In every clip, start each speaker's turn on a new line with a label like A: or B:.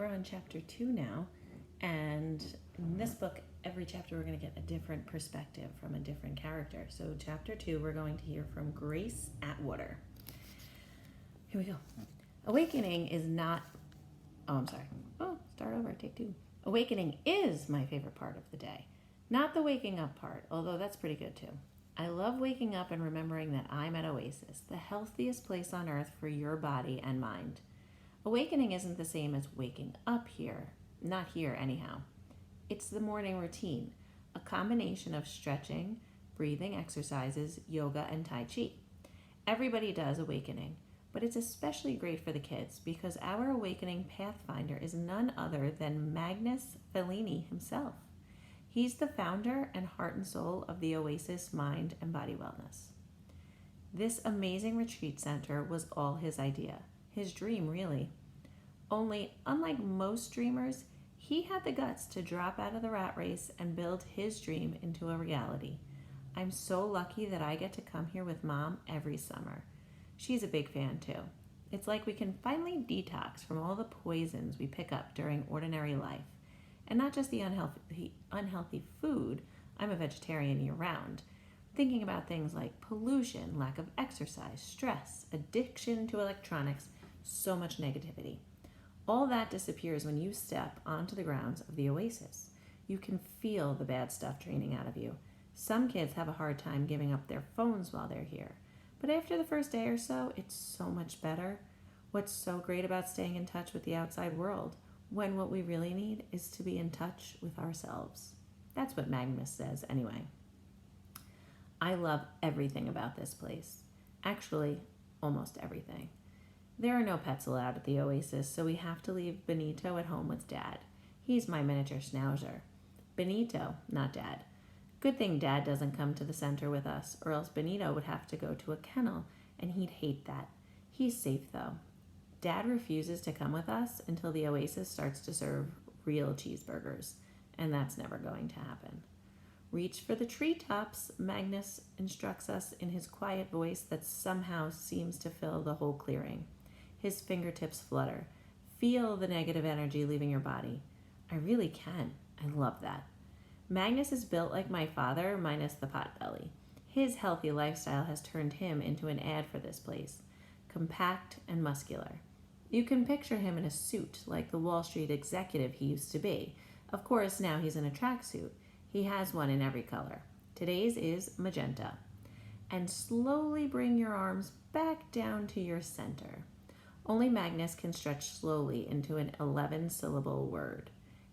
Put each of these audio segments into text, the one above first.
A: we're on chapter 2 now, and in this book, every chapter we're going to get a different perspective from a different character. So chapter 2, we're going to hear from Grace Atwater. Here we go. Awakening is not... Oh, I'm sorry. Oh, start over, take 2. Awakening is my favorite part of the day. Not the waking up part, although that's pretty good too. I love waking up and remembering that I'm at Oasis, the healthiest place on earth for your body and mind. Awakening isn't the same as waking up here. Not here, anyhow. It's the morning routine, a combination of stretching, breathing exercises, yoga, and Tai Chi. Everybody does awakening, but it's especially great for the kids because our awakening pathfinder is none other than Magnus Fellini himself. He's the founder and heart and soul of the Oasis Mind and Body Wellness. This amazing retreat center was all his idea. His dream, really. Only, unlike most dreamers, he had the guts to drop out of the rat race and build his dream into a reality. I'm so lucky that I get to come here with Mom every summer. She's a big fan too. It's like we can finally detox from all the poisons we pick up during ordinary life. And not just the unhealthy food. I'm a vegetarian year-round. Thinking about things like pollution, lack of exercise, stress, addiction to electronics, so much negativity. All that disappears when you step onto the grounds of the Oasis. You can feel the bad stuff draining out of you. Some kids have a hard time giving up their phones while they're here. But after the first day or so, it's so much better. What's so great about staying in touch with the outside world, when what we really need is to be in touch with ourselves? That's what Magnus says anyway. I love everything about this place. Actually, almost everything. There are no pets allowed at the Oasis, so we have to leave Benito at home with Dad. He's my miniature schnauzer. Benito, not Dad. Good thing Dad doesn't come to the center with us, or else Benito would have to go to a kennel, and he'd hate that. He's safe, though. Dad refuses to come with us until the Oasis starts to serve real cheeseburgers, and that's never going to happen. Reach for the treetops, Magnus instructs us in his quiet voice that somehow seems to fill the whole clearing. His fingertips flutter. Feel the negative energy leaving your body. I really can. I love that. Magnus is built like my father, minus the pot belly. His healthy lifestyle has turned him into an ad for this place. Compact and muscular. You can picture him in a suit like the Wall Street executive he used to be. Of course, now he's in a tracksuit. He has one in every color. Today's is magenta. And slowly bring your arms back down to your center. Only Magnus can stretch slowly into an 11-syllable word.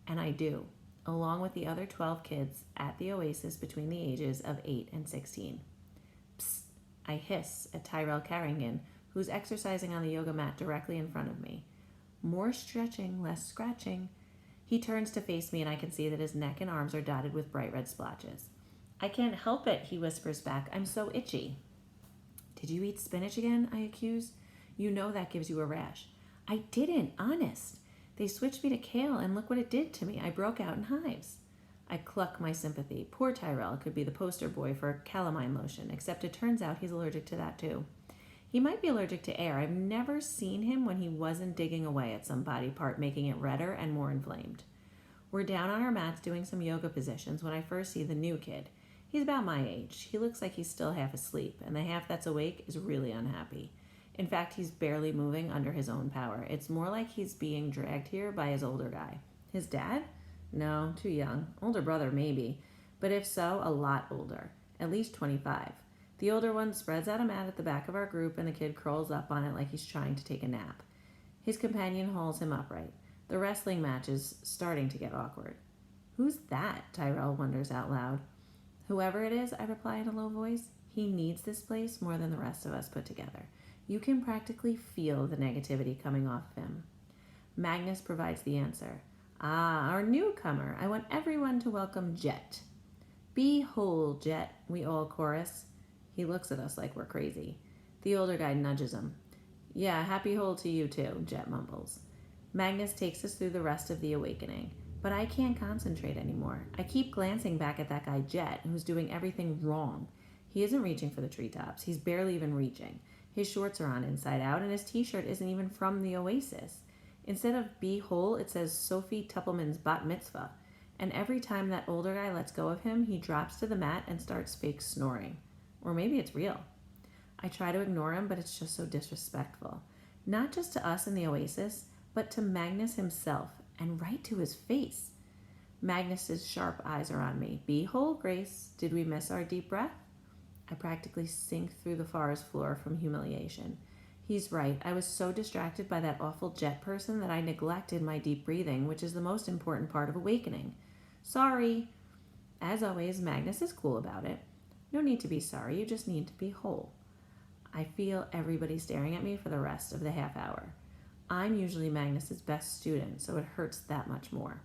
A: And I do, along with the other 12 kids at the Oasis between the ages of 8 and 16. Psst, I hiss at Tyrell Carrington, who's exercising on the yoga mat directly in front of me. More stretching, less scratching. He turns to face me and I can see that his neck and arms are dotted with bright red splotches. I can't help it, he whispers back. I'm so itchy. Did you eat spinach again? I accuse. You know that gives you a rash. I didn't, honest. They switched me to kale and look what it did to me. I broke out in hives. I cluck my sympathy. Poor Tyrell could be the poster boy for calamine lotion, except it turns out he's allergic to that too. He might be allergic to air. I've never seen him when he wasn't digging away at some body part, making it redder and more inflamed. We're down on our mats doing some yoga positions when I first see the new kid. He's about my age. He looks like he's still half asleep, and the half that's awake is really unhappy. In fact, he's barely moving under his own power. It's more like he's being dragged here by his older guy. His dad? No, too young. Older brother, maybe. But if so, a lot older. At least 25. The older one spreads out a mat at the back of our group and the kid crawls up on it like he's trying to take a nap. His companion hauls him upright. The wrestling match is starting to get awkward. Who's that? Tyrell wonders out loud. Whoever it is, I reply in a low voice. He needs this place more than the rest of us put together. You can practically feel the negativity coming off of him. Magnus provides the answer. Ah, our newcomer. I want everyone to welcome Jet. Behold, Jet, we all chorus. He looks at us like we're crazy. The older guy nudges him. Yeah, happy hole to you too, Jet mumbles. Magnus takes us through the rest of the awakening, but I can't concentrate anymore. I keep glancing back at that guy Jet, who's doing everything wrong. He isn't reaching for the treetops. He's barely even reaching. His shorts are on inside out, and his t-shirt isn't even from the Oasis. Instead of be whole, it says Sophie Tuppelman's bat mitzvah. And every time that older guy lets go of him, he drops to the mat and starts fake snoring. Or maybe it's real. I try to ignore him, but it's just so disrespectful. Not just to us in the Oasis, but to Magnus himself, and right to his face. Magnus's sharp eyes are on me. Be whole, Grace. Did we miss our deep breath? I practically sink through the forest floor from humiliation. He's right. I was so distracted by that awful jet person that I neglected my deep breathing, which is the most important part of awakening. Sorry. As always, Magnus is cool about it. No need to be sorry. You just need to be whole. I feel everybody staring at me for the rest of the half hour. I'm usually Magnus's best student, so it hurts that much more.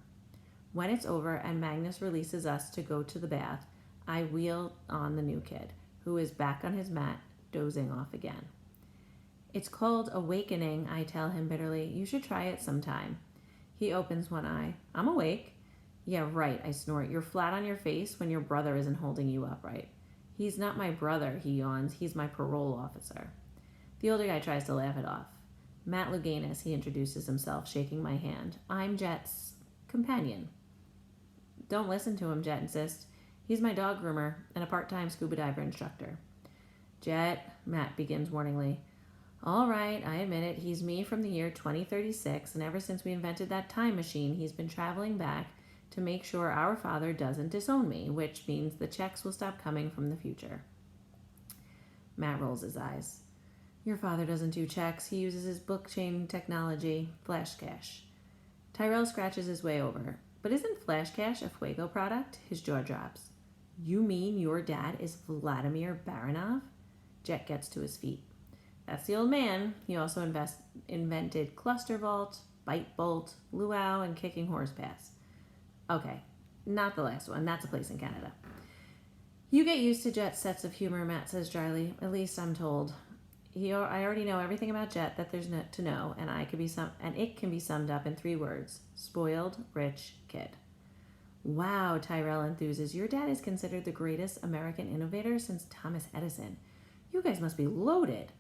A: When it's over and Magnus releases us to go to the bath, I wheel on the new kid, who is back on his mat, dozing off again. It's called awakening, I tell him bitterly. You should try it sometime. He opens one eye. I'm awake. Yeah, right, I snort. You're flat on your face when your brother isn't holding you upright. He's not my brother, he yawns. He's my parole officer. The older guy tries to laugh it off. Matt Luganis, he introduces himself, shaking my hand. I'm Jet's companion. Don't listen to him, Jet insists. He's my dog groomer and a part-time scuba diver instructor. Jet, Matt begins warningly. All right, I admit it. He's me from the year 2036, and ever since we invented that time machine, he's been traveling back to make sure our father doesn't disown me, which means the checks will stop coming from the future. Matt rolls his eyes. Your father doesn't do checks. He uses his blockchain technology, Flash Cash. Tyrell scratches his way over. But isn't Flash Cash a Fuego product? His jaw drops. You mean your dad is Vladimir Baranov? Jet gets to his feet. That's the old man. He also invented Cluster Vault, Bite Bolt, Luau, and Kicking Horse Pass. Okay, not the last one. That's a place in Canada. You get used to Jet's sets of humor, Matt says dryly. At least I'm told. I already know everything about Jet that there's to know, and it can be summed up in 3 words. Spoiled, rich kid. Wow, Tyrell enthuses. Your dad is considered the greatest American innovator since Thomas Edison. You guys must be loaded.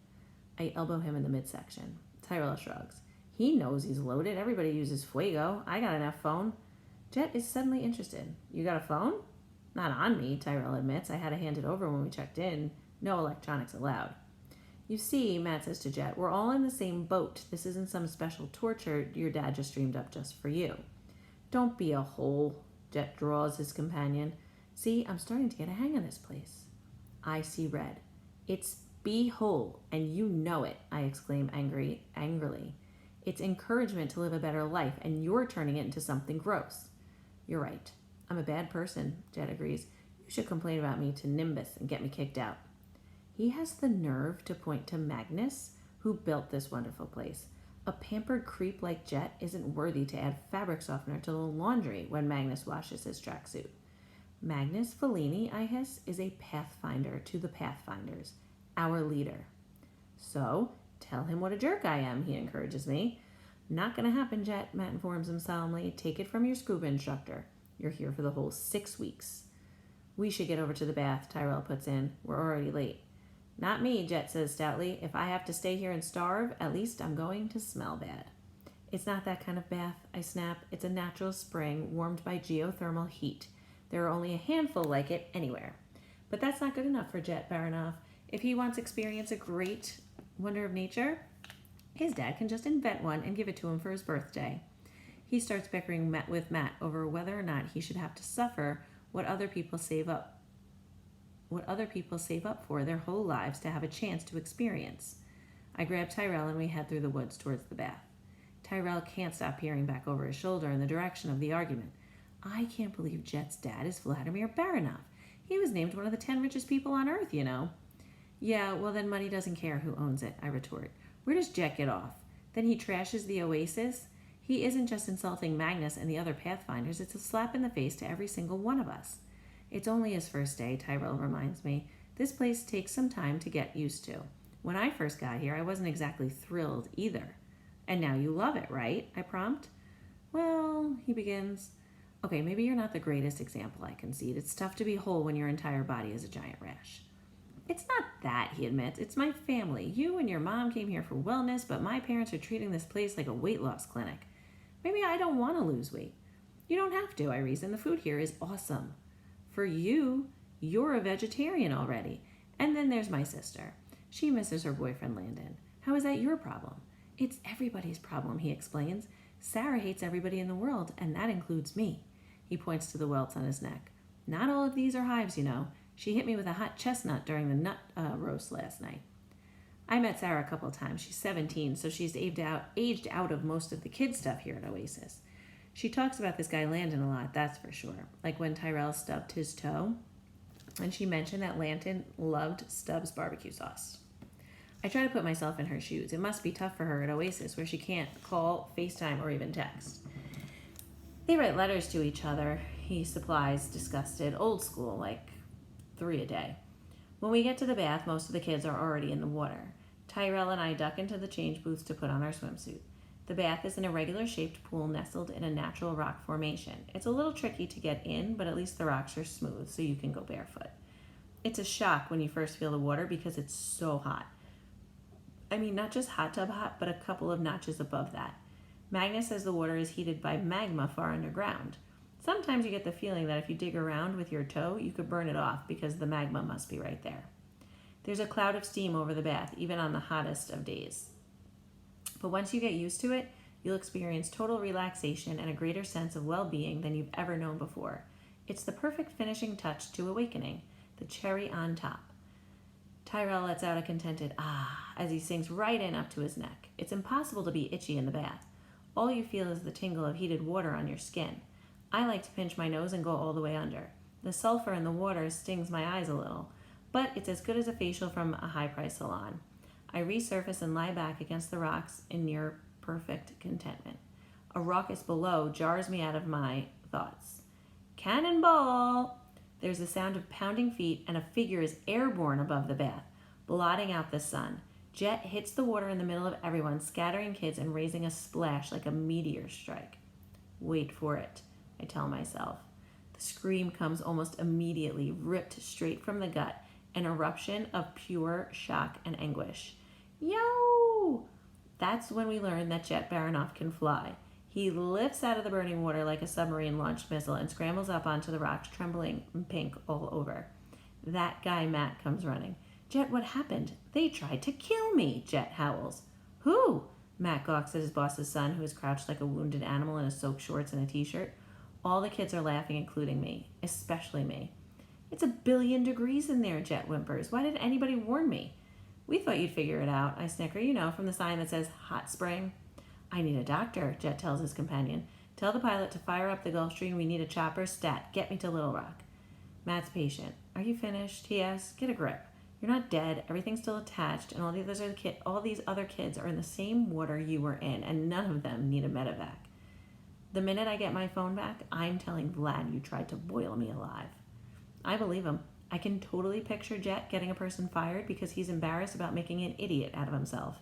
A: I elbow him in the midsection. Tyrell shrugs. He knows he's loaded. Everybody uses Fuego. I got enough phone. Jet is suddenly interested. You got a phone? Not on me, Tyrell admits. I had to hand it over when we checked in. No electronics allowed. You see, Matt says to Jet, we're all in the same boat. This isn't some special torture your dad just dreamed up just for you. Don't be a hole, Jet draws his companion. See, I'm starting to get a hang of this place. I see red. It's be whole, and you know it, I exclaim angrily. It's encouragement to live a better life, and you're turning it into something gross. You're right. I'm a bad person, Jet agrees. You should complain about me to Nimbus and get me kicked out. He has the nerve to point to Magnus, who built this wonderful place. A pampered creep like Jet isn't worthy to add fabric softener to the laundry when Magnus washes his tracksuit. Magnus Fellini, I hiss, is a pathfinder to the Pathfinders, our leader. So, tell him what a jerk I am, he encourages me. Not gonna happen, Jet, Matt informs him solemnly. Take it from your scuba instructor. You're here for the whole 6 weeks. We should get over to the bath, Tyrell puts in. We're already late. Not me, Jet says stoutly. If I have to stay here and starve, at least I'm going to smell bad. It's not that kind of bath, I snap. It's a natural spring warmed by geothermal heat. There are only a handful like it anywhere. But that's not good enough for Jet Baranov. If he wants to experience a great wonder of nature, his dad can just invent one and give it to him for his birthday. He starts bickering with Matt over whether or not he should have to suffer what other people save up for their whole lives to have a chance to experience. I grab Tyrell and we head through the woods towards the bath. Tyrell can't stop peering back over his shoulder in the direction of the argument. I can't believe Jet's dad is Vladimir Baranov. He was named one of the 10 richest people on Earth, you know. Yeah, well then money doesn't care who owns it, I retort. Where does Jet get off? Then he trashes the Oasis? He isn't just insulting Magnus and the other Pathfinders, it's a slap in the face to every single one of us. It's only his first day, Tyrell reminds me. This place takes some time to get used to. When I first got here, I wasn't exactly thrilled either. And now you love it, right? I prompt. Well, he begins. Okay, maybe you're not the greatest example, I concede. It's tough to be whole when your entire body is a giant rash. It's not that, he admits. It's my family. You and your mom came here for wellness, but my parents are treating this place like a weight loss clinic. Maybe I don't want to lose weight. You don't have to, I reason. The food here is awesome. For you, you're a vegetarian already. And then there's my sister. She misses her boyfriend, Landon. How is that your problem? It's everybody's problem, he explains. Sarah hates everybody in the world, and that includes me. He points to the welts on his neck. Not all of these are hives, you know. She hit me with a hot chestnut during the nut roast last night. I met Sarah a couple of times. She's 17, so she's aged out of most of the kid stuff here at Oasis. She talks about this guy Landon a lot, that's for sure. Like when Tyrell stubbed his toe, and she mentioned that Landon loved Stubbs barbecue sauce. I try to put myself in her shoes. It must be tough for her at Oasis, where she can't call, FaceTime, or even text. They write letters to each other, he supplies, disgusted, old school, like 3 a day. When we get to the bath, most of the kids are already in the water. Tyrell and I duck into the change booths to put on our swimsuit. The bath is an irregular shaped pool nestled in a natural rock formation. It's a little tricky to get in, but at least the rocks are smooth, so you can go barefoot. It's a shock when you first feel the water because it's so hot. I mean, not just hot tub hot, but a couple of notches above that. Magnus says the water is heated by magma far underground. Sometimes you get the feeling that if you dig around with your toe, you could burn it off because the magma must be right there. There's a cloud of steam over the bath, even on the hottest of days. But once you get used to it, you'll experience total relaxation and a greater sense of well-being than you've ever known before. It's the perfect finishing touch to awakening, the cherry on top. Tyrell lets out a contented ah as he sinks right in up to his neck. It's impossible to be itchy in the bath. All you feel is the tingle of heated water on your skin. I like to pinch my nose and go all the way under. The sulfur in the water stings my eyes a little, but it's as good as a facial from a high-priced salon. I resurface and lie back against the rocks in near perfect contentment. A raucous below jars me out of my thoughts. Cannonball! There's the sound of pounding feet, and a figure is airborne above the bath, blotting out the sun. Jet hits the water in the middle of everyone, scattering kids and raising a splash like a meteor strike. Wait for it, I tell myself. The scream comes almost immediately, ripped straight from the gut, an eruption of pure shock and anguish. Yo! That's when we learn that Jet Baranoff can fly. He lifts out of the burning water like a submarine-launched missile and scrambles up onto the rocks, trembling pink all over. That guy Matt comes running. Jet, what happened? They tried to kill me, Jet howls. Who? Matt gawks at his boss's son, who is crouched like a wounded animal in his soaked shorts and a t-shirt. All the kids are laughing, including me, especially me. It's 1 billion degrees in there, Jet whimpers. Why didn't anybody warn me? We thought you'd figure it out, I snicker, from the sign that says hot spring. I need a doctor, Jet tells his companion. Tell the pilot to fire up the Gulfstream. We need a chopper stat. Get me to Little Rock. Matt's patient. Are you finished? He asks. Get a grip. You're not dead. Everything's still attached, and all these other kids are in the same water you were in, and none of them need a medevac. The minute I get my phone back, I'm telling Vlad you tried to boil me alive. I believe him. I can totally picture Jet getting a person fired because he's embarrassed about making an idiot out of himself.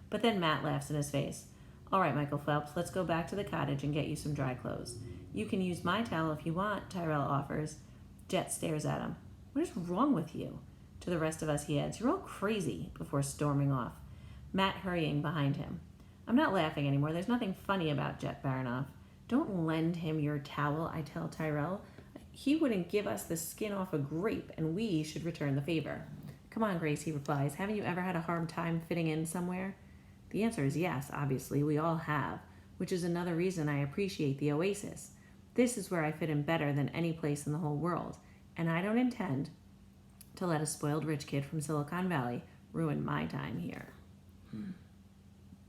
A: But then Matt laughs in his face. All right, Michael Phelps, let's go back to the cottage and get you some dry clothes. You can use my towel if you want, Tyrell offers. Jet stares at him. What is wrong with you? To the rest of us, he adds, you're all crazy, before storming off. Matt hurrying behind him. I'm not laughing anymore. There's nothing funny about Jet Baranoff. Don't lend him your towel, I tell Tyrell. He wouldn't give us the skin off a grape, and we should return the favor. Come on, Grace, he replies. Haven't you ever had a hard time fitting in somewhere? The answer is yes, obviously. We all have, which is another reason I appreciate the Oasis. This is where I fit in better than any place in the whole world, and I don't intend to let a spoiled rich kid from Silicon Valley ruin my time here.